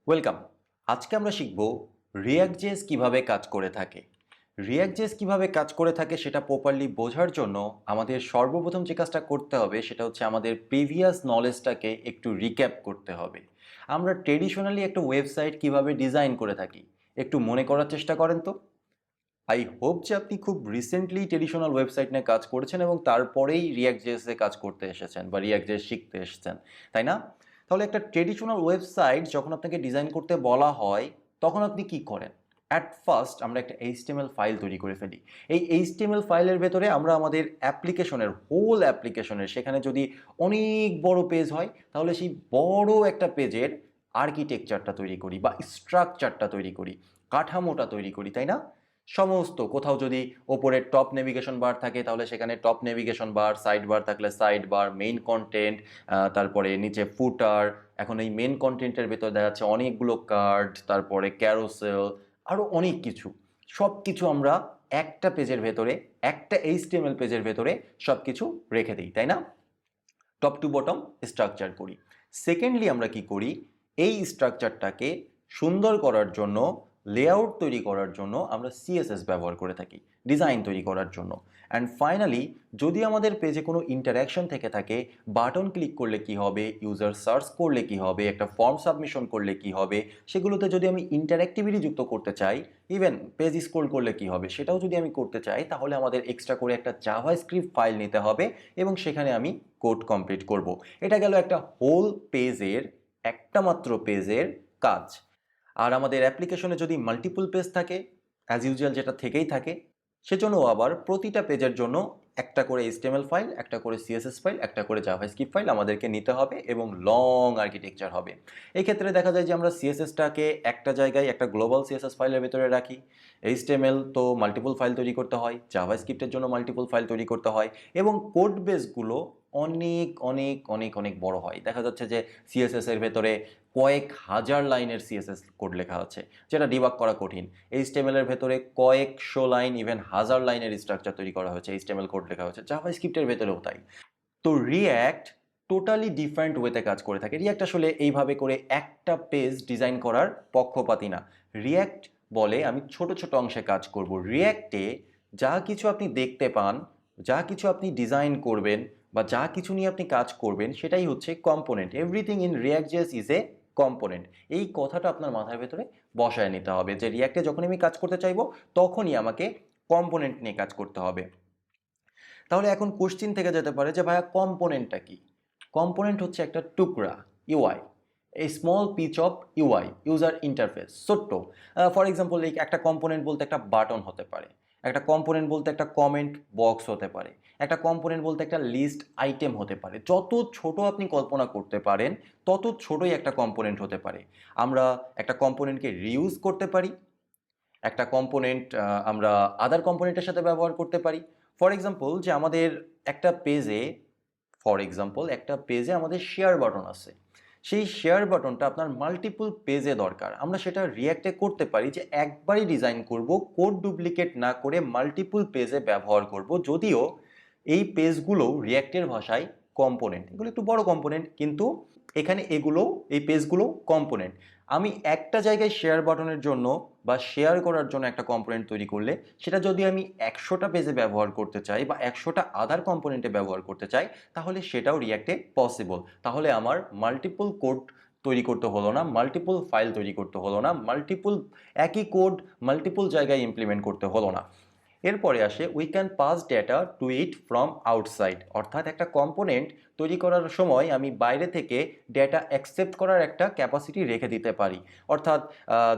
Welcome. আজকে আমরা শিখব React.js কিভাবে কাজ করে থাকে। React.js কিভাবে কাজ করে থাকে সেটা প্রপারলি বোঝার জন্য আমাদের সর্বপ্রথম যে কাজটা করতে হবে সেটা হচ্ছে আমাদের প্রিভিয়াস নলেজটাকে একটু রিক্যাপ করতে হবে। আমরা ট্রেডিশনালি একটা ওয়েবসাইট কিভাবে ডিজাইন করে থাকি একটু মনে করার চেষ্টা করেন তো। আই হোপ যে আপনি খুব রিসেন্টলি ট্রেডিশনাল ওয়েবসাইট নিয়ে কাজ করেছেন এবং তারপরেই React.js এ কাজ করতে এসেছেন বা React.js শিখতে এসেছেন, তাই না? তাহলে একটা ট্রেডিশনাল ওয়েবসাইট যখন আপনাকে ডিজাইন করতে বলা হয় তখন আপনি কি করেন? অ্যাট ফার্স্ট আমরা একটা HTML ফাইল তৈরি করে ফেলি। এই HTML ফাইলের ভেতরে আমরা আমাদের অ্যাপ্লিকেশনের হোল অ্যাপ্লিকেশনের সেখানে যদি অনেক বড় পেজ হয় তাহলে সেই বড় একটা পেজের আর্কিটেকচারটা তৈরি করি বা স্ট্রাকচারটা তৈরি করি, কাঠামোটা তৈরি করি, তাই না? সমস্ত কোথাও যদি ওপরে টপ নেভিগেশন বার থাকে তাহলে সেখানে টপ নেভিগেশন বার, সাইড বার থাকলে সাইড বার, মেইন কন্টেন্ট, তারপরে নিচে ফুটার। এখন এই মেইন কন্টেন্টের ভেতর দেখা যাচ্ছে অনেকগুলো কার্ড, তারপরে ক্যারোসেল, আরও অনেক কিছু। সব কিছু আমরা একটা পেজের ভেতরে, একটা HTML পেজের ভেতরে সব কিছু রেখে দিই, তাই না? টপ টু বটম স্ট্রাকচার করি। সেকেন্ডলি আমরা কি করি, এই স্ট্রাকচারটাকে সুন্দর করার জন্য, লেআউট তৈরি করার জন্য আমরা সিএসএস ব্যবহার করে থাকি ডিজাইন তৈরি করার জন্য। অ্যান্ড ফাইনালি যদি আমাদের পেজে কোনো ইন্টারাকশন থেকে থাকে, বাটন ক্লিক করলে কি হবে, ইউজার সার্চ করলে কি হবে, একটা ফর্ম সাবমিশন করলে কি হবে, সেগুলোতে যদি আমি ইন্টারঅ্যাক্টিভিটি যুক্ত করতে চাই, ইভেন পেজ স্ক্রোল করলে কি হবে সেটাও যদি আমি করতে চাই, তাহলে আমাদের এক্সট্রা করে একটা জাভাস্ক্রিপ্ট ফাইল নিতে হবে এবং সেখানে আমি কোড কমপ্লিট করব। এটা গেল একটা হোল পেজের, একটা মাত্র পেজের কাজ। আর আমাদের অ্যাপ্লিকেশনে যদি মাল্টিপল পেজ থাকে, অ্যাজ ইউজুয়াল যেটা থেকেই থাকে, সেজন্য আবার প্রতিটা পেজের জন্য একটা করে HTML ফাইল, একটা করে CSS ফাইল, একটা করে জাভাস্ক্রিপ্ট ফাইল আমাদেরকে নিতে হবে এবং লং আর্কিটেকচার হবে। এই ক্ষেত্রে দেখা যায় যে আমরা CSSটাকে একটা জায়গায় একটা গ্লোবাল CSS ফাইলের ভেতরে রাখি, HTML তো মাল্টিপল ফাইল তৈরি করতে হয়, জাভাস্ক্রিপ্টের জন্য মাল্টিপল ফাইল তৈরি করতে হয় এবং কোড বেসগুলো অনেক অনেক অনেক অনেক বড় হয়। দেখা যাচ্ছে যে CSS এর ভেতরে কয়েক হাজার লাইনের CSS কোড লেখা আছে, যেটা ডিবাগ করা কঠিন। HTML এর ভেতরে কয়েকশো লাইন, ইভেন হাজার লাইনের স্ট্রাকচার তৈরি করা হয়েছে, HTML কোড লেখা হয়েছে, জাভাস্ক্রিপ্টের ভেতরেও তাই। তো রিয়্যাক্ট টোটালি ডিফারেন্ট ওয়েতে কাজ করে থাকে। রিয়্যাক্ট আসলে এইভাবে করে একটা পেজ ডিজাইন করার পক্ষপাতী না। রিয়্যাক্ট বলে আমি ছোট ছোট অংশে কাজ করব। রিয়্যাক্টে যা কিছু আপনি দেখতে পান, যা কিছু আপনি ডিজাইন করবেন বা যা কিছু নিয়ে আপনি কাজ করবেন সেটাই হচ্ছে component. Everything in React.js is a component. এই কথাটা আপনার মাথার ভেতরে বসায় নিতে হবে যে রিয়্যাক্টে যখন আমি কাজ করতে চাইবো তখনই আমাকে কম্পোনেন্ট নিয়ে কাজ করতে হবে। তাহলে এখন কোশ্চিন থেকে যেতে পারে যে ভাইয়া কম্পোনেন্টটা কি? কম্পোনেন্ট হচ্ছে একটা টুকরা, ইউআই, এই small piece of UI, user interface, ছোট্ট। ফর এক্সাম্পল এই একটা কম্পোনেন্ট বলতে একটা বাটন হতে পারে, একটা কম্পোনেন্ট বলতে একটা কমেন্ট বক্স হতে পারে, একটা কম্পোনেন্ট বলতে একটা লিস্ট আইটেম হতে পারে। যত ছোট আপনি কল্পনা করতে পারেন তত ছোটই একটা কম্পোনেন্ট হতে পারে। আমরা একটা কম্পোনেন্টকে রিইউজ করতে পারি, একটা কম্পোনেন্ট আমরা আদার কম্পোনেন্টের সাথে ব্যবহার করতে পারি। ফর এক্সাম্পল যে আমাদের একটা পেজে, আমাদের শেয়ার বাটন আছে, সেই শেয়ার বাটনটা আপনার মাল্টিপল পেজে দরকার। আমরা সেটা রিয়্যাক্টে করতে পারি যে একবারই ডিজাইন করব, কোড ডুপ্লিকেট না করে মাল্টিপল পেজে ব্যবহার করব। যদিও এই পেজগুলো রিয়্যাক্টের ভাষায় কম্পোনেন্ট, এগুলো একটু বড় কম্পোনেন্ট, কিন্তু এখানে এগুলো, এই পেজগুলো কম্পোনেন্ট। আমি একটা জায়গায় শেয়ার বাটনের জন্য বা শেয়ার করার জন্য একটা কম্পোনেন্ট তৈরি করলে সেটা যদি আমি 100টা পেজে ব্যবহার করতে চাই বা 100টা আদার কম্পোনেন্টে ব্যবহার করতে চাই তাহলে সেটাও রিয়্যাক্টে পসিবল। তাহলে আমার মাল্টিপল কোড তৈরি করতে হলো না, মাল্টিপল ফাইল তৈরি করতে হলো না, একই কোড মাল্টিপল জায়গায় ইমপ্লিমেন্ট করতে হলো না। এরপরে আসে we can pass data to it from outside. অর্থাৎ একটা কম্পোনেন্ট তৈরি করার সময় আমি বাইরে থেকে ডেটা অ্যাকসেপ্ট করার একটা ক্যাপাসিটি রেখে দিতে পারি। অর্থাৎ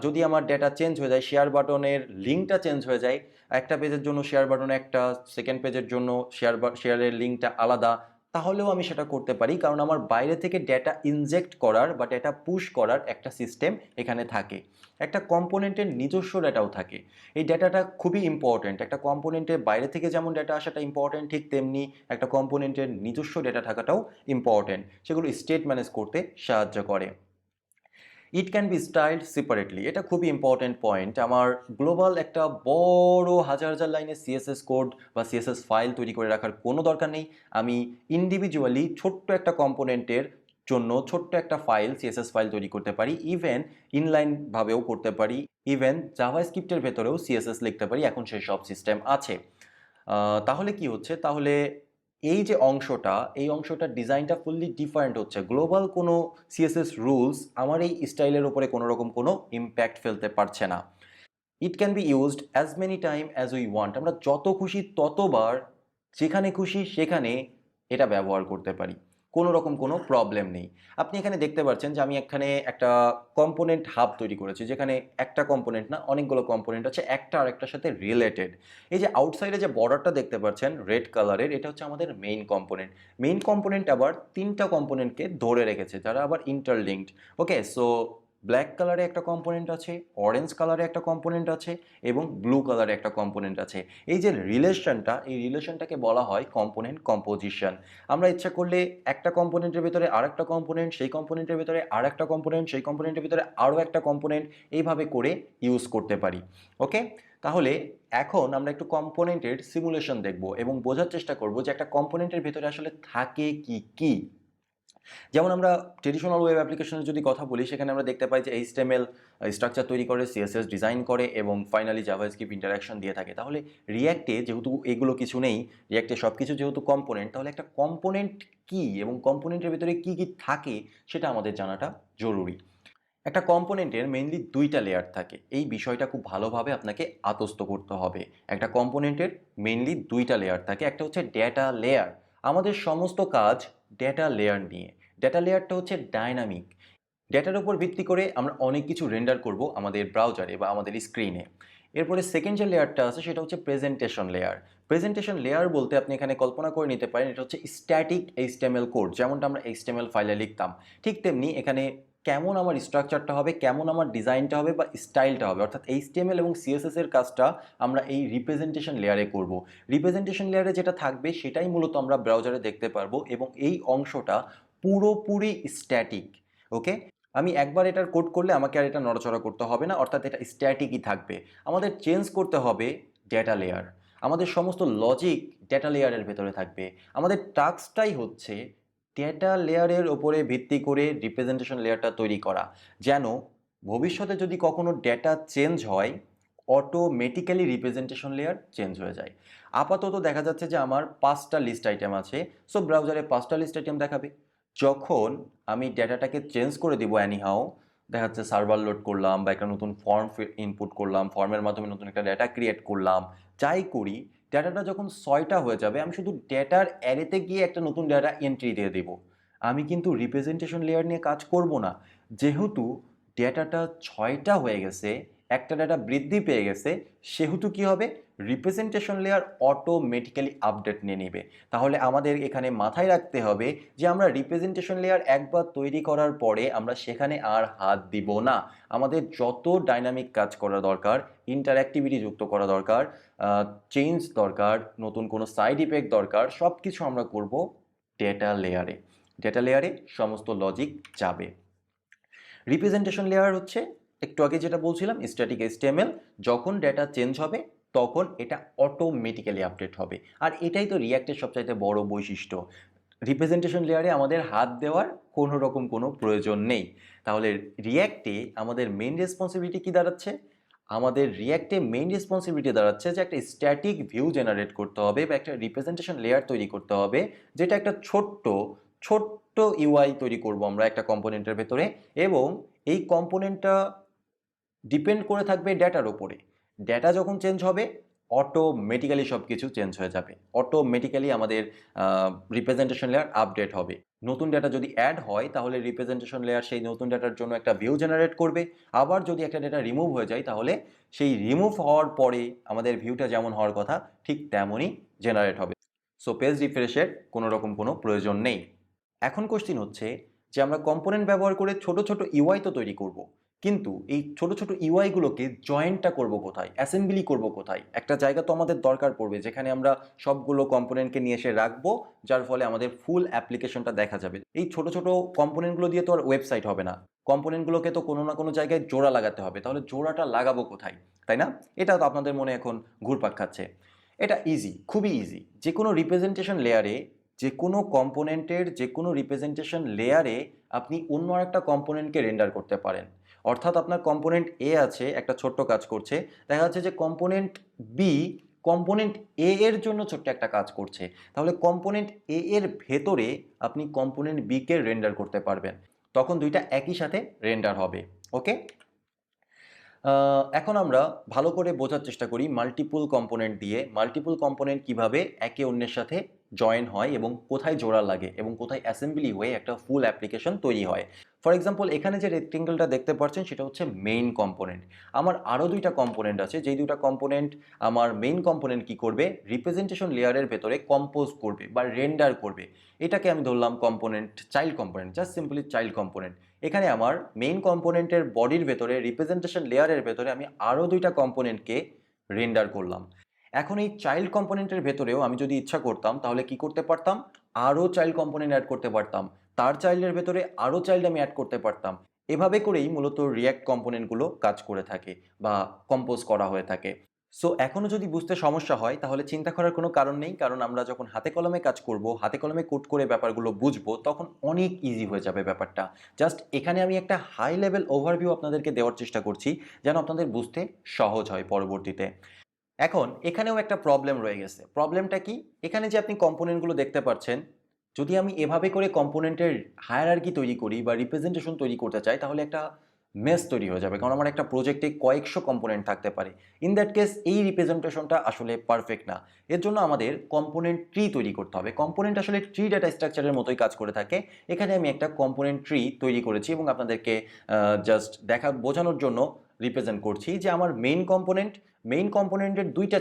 যদি আমার ডেটা চেঞ্জ হয়ে যায়, শেয়ার বাটনের লিঙ্কটা চেঞ্জ হয়ে যায়, একটা পেজের জন্য শেয়ার বাটন একটা, সেকেন্ড পেজের জন্য শেয়ারের লিঙ্কটা আলাদা, তাহলেও আমি সেটা করতে পারি, কারণ আমার বাইরে থেকে ডেটা ইনজেক্ট করার বা ডেটা পুশ করার একটা সিস্টেম এখানে থাকে। একটা কম্পোনেন্টের নিজস্ব ডেটাও থাকে। এই ডেটাটা খুবই ইম্পর্ট্যান্ট। একটা কম্পোনেন্টের বাইরে থেকে যেমন ডেটা আসাটা ইম্পর্ট্যান্ট, ঠিক তেমনি একটা কম্পোনেন্টের নিজস্ব ডেটা থাকাটাও ইম্পর্ট্যান্ট। সেগুলো স্টেট ম্যানেজ করতে সাহায্য করে। It can be styled separately, এটা খুবই ইম্পর্ট্যান্ট পয়েন্ট। আমার গ্লোবাল একটা বড় হাজার হাজার লাইনের সিএসএস কোড বা সিএসএস ফাইল তৈরি করে রাখার কোনো দরকার নেই। আমি ইন্ডিভিজুয়ালি ছোট্ট একটা কম্পোনেন্টের জন্য ছোট্ট একটা ফাইল সিএসএস ফাইল তৈরি করতে পারি, ইভেন ইনলাইন ভাবেও করতে পারি, ইভেন জাভাস্ক্রিপ্টের ভেতরেও সিএসএস লিখতে পারি, এখন সেই সব সিস্টেম আছে। তাহলে কি হচ্ছে, তাহলে এই যে অংশটা, এই অংশটার ডিজাইনটা ফুললি ডিফারেন্ট হচ্ছে। গ্লোবাল কোনো সিএসএস রুলস আমার এই স্টাইলের উপরে কোনো রকম কোনো ইম্প্যাক্ট ফেলতে পারছে না। It can be used as many time as we want, আমরা যত খুশি ততবার যেখানে খুশি সেখানে এটা ব্যবহার করতে পারি, কোনো রকম কোনো প্রবলেম নেই। আপনি এখানে দেখতে পাচ্ছেন যে আমি এখানে একটা কম্পোনেন্ট হাব তৈরি করেছি, যেখানে একটা কম্পোনেন্ট না অনেকগুলো কম্পোনেন্ট আছে, একটা আরেকটার সাথে রিলেটেড। এই যে আউটসাইডে যে বর্ডারটা দেখতে পাচ্ছেন রেড কালারের, এটা হচ্ছে আমাদের মেইন কম্পোনেন্ট। মেইন কম্পোনেন্ট আবার তিনটা কম্পোনেন্টকে ধরে রেখেছে, যারা আবার ইন্টারলিঙ্কড। ওকে, সো ব্ল্যাক কালারে একটা কম্পোনেন্ট আছে, অরেঞ্জ কালারে একটা কম্পোনেন্ট আছে এবং ব্লু কালারে একটা কম্পোনেন্ট আছে। এই যে রিলেশনটা, এই রিলেশনটাকে বলা হয় কম্পোনেন্ট কম্পোজিশন। আমরা ইচ্ছা করলে একটা কম্পোনেন্টের ভিতরে আরেকটা কম্পোনেন্ট, সেই কম্পোনেন্টের ভিতরে আরেকটা কম্পোনেন্ট, সেই কম্পোনেন্টের ভিতরে আরও একটা কম্পোনেন্ট, এইভাবে করে ইউজ করতে পারি। ওকে, তাহলে এখন আমরা একটু কম্পোনেন্টের সিমুলেশন দেখব এবং বোঝার চেষ্টা করব যে একটা কম্পোনেন্টের ভিতরে আসলে থাকে কি কি। যেমন আমরা ট্রেডিশনাল ওয়েব অ্যাপ্লিকেশনের যদি কথা বলি, সেখানে আমরা দেখতে পাই যে এইচটিএমএল স্ট্রাকচার তৈরি করে, সিএসএস ডিজাইন করে এবং ফাইনালি জাভাস্ক্রিপ্ট ইন্টারাকশন দিয়ে থাকে। তাহলে রিয়্যাক্টে যেহেতু এগুলো কিছু নেই, রিয়্যাক্টে সব কিছু যেহেতু কম্পোনেন্ট, তাহলে একটা কম্পোনেন্ট কি এবং কম্পোনেন্টের ভিতরে কি কি থাকে সেটা আমাদের জানাটা জরুরি। একটা কম্পোনেন্টের মেইনলি দুইটা লেয়ার থাকে, এই বিষয়টা খুব ভালোভাবে আপনাকে আত্মস্থ করতে হবে। একটা কম্পোনেন্টের মেইনলি দুইটা লেয়ার থাকে, একটা হচ্ছে ডেটা লেয়ার। আমাদের সমস্ত কাজ ডেটা লেয়ার নিয়ে। ডেটা লেয়ারটা হচ্ছে ডাইনামিক, ডেটার উপর ভিত্তি করে আমরা অনেক কিছু রেন্ডার করব আমাদের ব্রাউজারে বা আমাদের স্ক্রিনে। এরপরে সেকেন্ড যে লেয়ারটা আছে সেটা হচ্ছে প্রেজেন্টেশন লেয়ার। প্রেজেন্টেশন লেয়ার বলতে আপনি এখানে কল্পনা করে নিতে পারেন এটা হচ্ছে স্ট্যাটিক এইচটিএমএল কোড, যেমনটা আমরা এইচটিএমএল ফাইলে লিখতাম ঠিক তেমনি এখানে কেমন আমার স্ট্রাকচারটা হবে, কেমন আমার ডিজাইনটা হবে বা স্টাইলটা হবে, অর্থাৎ এইচটিএমএল এবং সিএসএস এর কাজটা আমরা এই রিপ্রেজেন্টেশন লেয়ারে করব। রিপ্রেজেন্টেশন লেয়ারে যেটা থাকবে সেটাই মূলত আমরা ব্রাউজারে দেখতে পারবো এবং এই অংশটা পুরোপুরি স্ট্যাটিক। ওকে, আমি একবার এটার কোড করলে আমাকে আর এটা নড়াচড়া করতে হবে না, অর্থাৎ এটা স্ট্যাটিকই থাকবে। আমাদের চেঞ্জ করতে হবে ডেটা লেয়ার, আমাদের সমস্ত লজিক ডেটা লেয়ারের ভেতরে থাকবে। আমাদের টাস্কটাই হচ্ছে ডেটা লেয়ারের ওপরে ভিত্তি করে রিপ্রেজেন্টেশন লেয়ারটা তৈরি করা, যেন ভবিষ্যতে যদি কখনো ডেটা চেঞ্জ হয় অটোমেটিক্যালি রিপ্রেজেন্টেশন লেয়ার চেঞ্জ হয়ে যায়। আপাতত দেখা যাচ্ছে যে আমার 5টা লিস্ট আইটেম আছে, সো ব্রাউজারে 5টা লিস্ট আইটেম দেখাবে। যখন আমি ডেটাটাকে চেঞ্জ করে দিব অ্যানিহাও, দেখা যাচ্ছে সার্ভার লোড করলাম বা একটা নতুন ফর্ম ইনপুট করলাম, ফর্মের মাধ্যমে নতুন একটা ডেটা ক্রিয়েট করলাম, যাই করি ডেটাটা যখন 6টা হয়ে যাবে আমি শুধু ডেটার অ্যারেতে গিয়ে একটা নতুন ডেটা এন্ট্রি দিয়ে দেব। আমি কিন্তু রিপ্রেজেন্টেশন লেয়ার নিয়ে কাজ করব না, যেহেতু ডেটাটা 6টা হয়ে গেছে, একটা ডেটা বৃদ্ধি পেয়ে গেছে, সেহেতু কি হবে, রিপ্রেজেন্টেশন লেয়ার অটোমেটিক্যালি আপডেট নিয়ে নেবে। তাহলে আমাদের এখানে মাথায় রাখতে হবে যে আমরা রিপ্রেজেন্টেশন লেয়ার একবার তৈরি করার পরে আমরা সেখানে আর হাত দিব না। আমাদের যত ডাইনামিক কাজ করা দরকার, ইন্টারঅ্যাক্টিভিটি যুক্ত করা দরকার, চেঞ্জ দরকার, নতুন কোনো সাইড ইফেক্ট দরকার, সব কিছু আমরা করব ডেটা লেয়ারে। ডেটা লেয়ারে সমস্ত লজিক যাবে। রিপ্রেজেন্টেশন লেয়ার হচ্ছে একটু আগে যেটা বলছিলাম স্ট্যাটিক এইচটিএমএল, যখন ডেটা চেঞ্জ হবে তখন এটা অটোমেটিক্যালি আপডেট হবে। আর এটাই তো রিয়্যাক্টের সবচাইতে বড় বৈশিষ্ট্য। রিপ্রেজেন্টেশন লেয়ারে আমাদের হাত দেওয়ার কোনো রকম কোনো প্রয়োজন নেই। তাহলে রিয়্যাক্টে আমাদের মেইন রেসপন্সিবিলিটি কি দাঁড়াচ্ছে? আমাদের রিয়্যাক্টে মেইন রেসপন্সিবিলিটি দাঁড়াচ্ছে যে একটা স্ট্যাটিক ভিউ জেনারেট করতে হবে বা একটা রিপ্রেজেন্টেশন লেয়ার তৈরি করতে হবে, যেটা একটা ছোট্ট ছোট্ট ইউআই তৈরি করব আমরা একটা কম্পোনেন্টের ভেতরে, এবং এই কম্পোনেন্টটা ডিপেন্ড করে থাকবে ডেটার উপরে। ডেটা যখন চেঞ্জ হবে অটোমেটিক্যালি সব কিছু চেঞ্জ হয়ে যাবে, অটোমেটিক্যালি আমাদের রিপ্রেজেন্টেশন লেয়ার আপডেট হবে। নতুন ডেটা যদি অ্যাড হয় তাহলে রিপ্রেজেন্টেশন লেয়ার সেই নতুন ডেটার জন্য একটা ভিউ জেনারেট করবে। আবার যদি একটা ডেটা রিমুভ হয়ে যায় তাহলে সেই রিমুভ হওয়ার পরে আমাদের ভিউটা যেমন হওয়ার কথা ঠিক তেমনই জেনারেট হবে। সো পেজ রিফ্রেশের কোনো রকম কোনো প্রয়োজন নেই। এখন কোশ্চিন হচ্ছে যে আমরা কম্পোনেন্ট ব্যবহার করে ছোট ছোট ইউআই তো তৈরি করব, কিন্তু এই ছোট ছোট ইউআইগুলোকে জয়েন্টটা করব কোথায়, অ্যাসেম্বলি করব কোথায়? একটা জায়গা তো আমাদের দরকার পড়বে যেখানে আমরা সবগুলো কম্পোনেন্টকে নিয়ে এসে রাখবো, যার ফলে আমাদের ফুল অ্যাপ্লিকেশনটা দেখা যাবে। এই ছোট ছোট কম্পোনেন্টগুলো দিয়ে তো আর ওয়েবসাইট হবে না, কম্পোনেন্টগুলোকে তো কোনো না কোনো জায়গায় জোড়া লাগাতে হবে। তাহলে জোড়াটা লাগাবো কোথায়, তাই না? এটা তো আপনাদের মনে এখন ঘুরপাক খাচ্ছে। এটা ইজি, খুবই ইজি। যে কোনো রিপ্রেজেন্টেশন লেয়ারে যে কোনো কম্পোনেন্টের যে কোনো রিপ্রেজেন্টেশন লেয়ারে আপনি অন্য একটা কম্পোনেন্টকে রেন্ডার করতে পারেন। অর্থাৎ আপনার কম্পোনেন্ট এ আছে, একটা ছোট্ট কাজ করছে, দেখা যাচ্ছে যে কম্পোনেন্ট বি কম্পোনেন্ট এ এর জন্য ছোট্ট একটা কাজ করছে, তাহলে কম্পোনেন্ট এ এর ভেতরে আপনি কম্পোনেন্ট বি কে রেন্ডার করতে পারবেন, তখন দুইটা একই সাথে রেন্ডার হবে। ওকে, এখন আমরা ভালো করে বোঝার চেষ্টা করি মাল্টিপল কম্পোনেন্ট দিয়ে মাল্টিপল কম্পোনেন্ট কিভাবে একে অন্যের সাথে জয়েন হয় এবং কোথায় জোড়া লাগে এবং কোথায় অ্যাসেম্বলি হয়ে একটা ফুল অ্যাপ্লিকেশন তৈরি হয়। ফর এক্সাম্পল, এখানে যে রেক্টেঙ্গেলটা দেখতে পাচ্ছেন সেটা হচ্ছে মেইন কম্পোনেন্ট। আমার আরও দুইটা কম্পোনেন্ট আছে, যেই দুইটা কম্পোনেন্ট আমার মেইন কম্পোনেন্ট কি করবে, রিপ্রেজেন্টেশন লেয়ারের ভেতরে কম্পোজ করবে বা রেন্ডার করবে। এটাকে আমি ধরলাম component, child component, just simply child component. এখানে আমার মেইন কম্পোনেন্টের বডির ভেতরে রিপ্রেজেন্টেশন লেয়ারের ভেতরে আমি আরও দুইটা কম্পোনেন্টকে রেন্ডার করলাম। এখন এই চাইল্ড কম্পোনেন্টের ভেতরেও আমি যদি ইচ্ছা করতাম তাহলে কি করতে পারতাম, আরও চাইল্ড কম্পোনেন্ট অ্যাড করতে পারতাম, তার চাইল্ডের ভেতরে আরও চাইল্ড আমি অ্যাড করতে পারতাম। এভাবে করেই মূলত রিয়্যাক্ট কম্পোনেন্টগুলো কাজ করে থাকে বা কম্পোজ করা হয়ে থাকে। সো এখনও যদি বুঝতে সমস্যা হয় তাহলে চিন্তা করার কোনো কারণ নেই, কারণ আমরা যখন হাতে কলমে কাজ করব, হাতে কলমে কোড করে ব্যাপারগুলো বুঝবো, তখন অনেক ইজি হয়ে যাবে ব্যাপারটা। জাস্ট এখানে আমি একটা হাই লেভেল ওভারভিউ আপনাদেরকে দেওয়ার চেষ্টা করছি যেন আপনাদের বুঝতে সহজ হয় পরবর্তীতে। এখন এখানেও একটা প্রবলেম রয়ে গেছে। প্রবলেমটা কি? এখানে যে আপনি কম্পোনেন্টগুলো দেখতে পাচ্ছেন, যদি আমি এভাবে করে কম্পোনেন্টের হায়ারার্কি তৈরি করি বা রিপ্রেজেন্টেশন তৈরি করতে চাই তাহলে একটা মেস তৈরি হয়ে যাবে, কারণ আমার একটা প্রজেক্টে কয়েকশো কম্পোনেন্ট থাকতে পারে। ইন দ্যাট কেস এই রিপ্রেজেন্টেশনটা আসলে পারফেক্ট না। এর জন্য আমাদের কম্পোনেন্ট ট্রি তৈরি করতে হবে। কম্পোনেন্ট আসলে ট্রি ডাটা স্ট্রাকচারের মতোই কাজ করে থাকে। এখানে আমি একটা কম্পোনেন্ট ট্রি তৈরি করেছি এবং আপনাদেরকে জাস্ট বোঝানোর জন্য রিপ্রেজেন্ট করছি যে আমার মেইন কম্পোনেন্টের দুইটা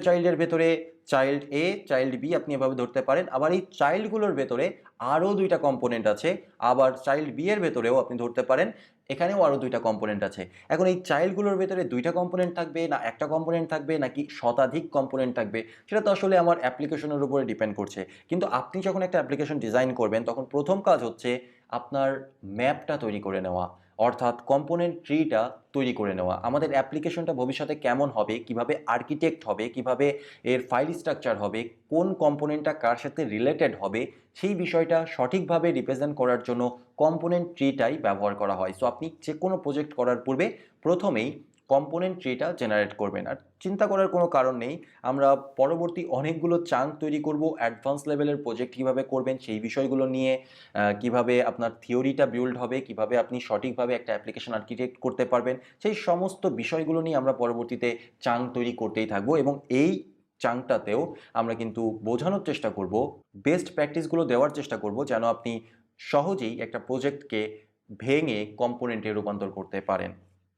চাইল্ডের ভেতরে চাইল্ড এ, চাইল্ড বি আপনি এভাবে ধরতে পারেন। আবার এই চাইল্ডগুলোর ভেতরে আরও দুইটা কম্পোনেন্ট আছে, আবার চাইল্ড বি এর ভেতরেও আপনি ধরতে পারেন, এখানেও আরও দুইটা কম্পোনেন্ট আছে। এখন এই চাইল্ডগুলোর ভেতরে দুইটা কম্পোনেন্ট থাকবে না একটা কম্পোনেন্ট থাকবে নাকি শতাধিক কম্পোনেন্ট থাকবে, সেটা তো আসলে আমার অ্যাপ্লিকেশনের উপরে ডিপেন্ড করছে। কিন্তু আপনি যখন একটা অ্যাপ্লিকেশন ডিজাইন করবেন তখন প্রথম কাজ হচ্ছে আপনার ম্যাপটা তৈরি করে নেওয়া, অর্থাৎ কম্পোনেন্ট ট্রিটা তৈরি করে নেওয়া। আমাদের অ্যাপ্লিকেশনটা ভবিষ্যতে কেমন হবে, কিভাবে আর্কিটেক্ট হবে, কিভাবে এর ফাইল স্ট্রাকচার হবে, কোন কম্পোনেন্টটা কার সাথে রিলেটেড হবে, সেই বিষয়টা সঠিকভাবে রিপ্রেজেন্ট করার জন্য কম্পোনেন্ট ট্রিটাই ব্যবহার করা হয়। সো আপনি যে কোনো প্রজেক্ট করার পূর্বে প্রথমেই কম্পোনেন্ট ট্রিটা জেনারেট করবেন। আর চিন্তা করার কোনো কারণ নেই, আমরা পরবর্তী অনেকগুলো চাঙ্ক তৈরি করব। অ্যাডভান্স লেভেলের প্রজেক্ট কীভাবে করবেন সেই বিষয়গুলো নিয়ে, কিভাবে আপনার থিওরিটা বিল্ড হবে, কিভাবে আপনি সঠিকভাবে একটা অ্যাপ্লিকেশন আর্কিটেক্ট করতে পারবেন, সেই সমস্ত বিষয়গুলো নিয়ে আমরা পরবর্তীতে চাঙ্ক তৈরি করতেই থাকবো। এবং এই চাঙ্কটাতেও আমরা কিন্তু বোঝানোর চেষ্টা করব, বেস্ট প্র্যাকটিসগুলো দেওয়ার চেষ্টা করব যেন আপনি সহজেই একটা প্রজেক্টকে ভেঙে কম্পোনেন্টে রূপান্তর করতে পারেন।